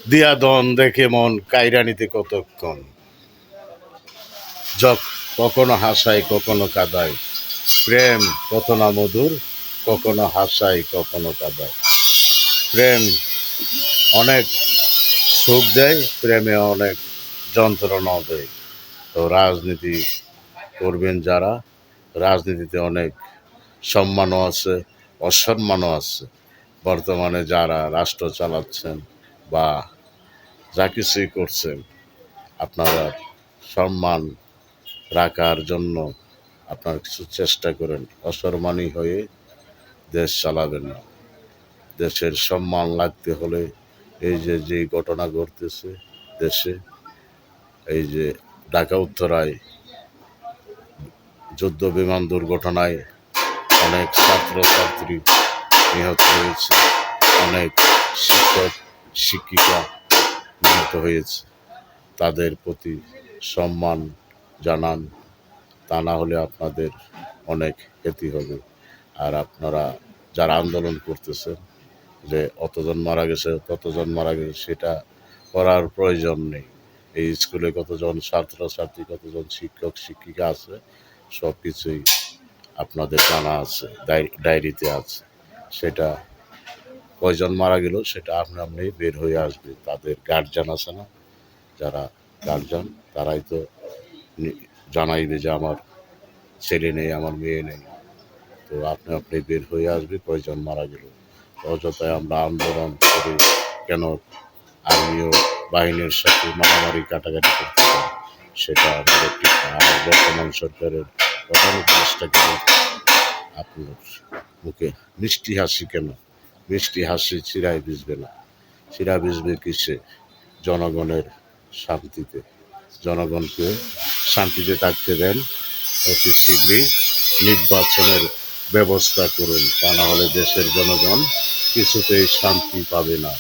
দিয়া দন দেখে মন কাইরানিতে কতক্ষণ, যক কখনো হাসায় কখনো কাঁদায়, প্রেম কত না মধুর, কখনো হাসায় কখনো কাঁদায়। প্রেম অনেক সুখ দেয়, প্রেমে অনেক যন্ত্রণা দেয়। তো রাজনীতি করবেন যারা, রাজনীতিতে অনেক সম্মানও আছে, অসম্মানও আছে। বর্তমানে যারা রাষ্ট্র চালাচ্ছেন বা যা কিছুই করছেন, আপনারা সম্মান রাখার জন্য আপনার কিছু চেষ্টা করেন। অসম্মানী হয়ে দেশ চালাবেন না। দেশের সম্মান লাগতে হলে এই যে যে ঘটনা ঘটতেছে দেশে, এই যে ঢাকা উত্তরায় যুদ্ধ বিমান দুর্ঘটনায় অনেক ছাত্রছাত্রী নিহত হয়েছে, অনেক শিক্ষক শিক্ষিকা নিহত হয়েছে। তাদের প্রতি সম্মান জানান, তা না হলে আপনাদের অনেক ক্ষতি হবে। আর আপনারা যারা আন্দোলন করতেছেন যে অতজন মারা গেছে ততজন মারা গেছে, সেটা করার প্রয়োজন নেই। এই স্কুলে কতজন ছাত্রছাত্রী, কতজন শিক্ষক শিক্ষিকা আছে, সব কিছুই আপনাদের জানা আছে, ডায়েরিতে আছে। সেটা কয়জন মারা গেল সেটা আপনি বের হয়ে আসবে। তাদের গার্জিয়ান আছে না, যারা গার্জিয়ান তারাই তো জানাইবে যে আমার ছেলে নেই, আমার মেয়ে নেই। তো আপনি বের হয়ে আসবে কয়জন মারা গেল। অযথায় আমরা আন্দোলন করে কেন আর্মি ও বাহিনীর সাথে মারামারি কাটাকাটি করতে চান, সেটা আমাদের ঠিক না। আর বর্তমান সরকারের প্রধান উপদেষ্টাকে আপনার মুখে মিষ্টি হাসি কেন? মিষ্টি হাসি চিরায় ভিজবে না। চিরা ভিজবে কিসে? জনগণের শান্তিতে। জনগণকে শান্তিতে থাকতে দেন, অতি শীঘ্রই নির্বাচনের ব্যবস্থা করুন, তা না হলে দেশের জনগণ কিছুতেই শান্তি পাবে না।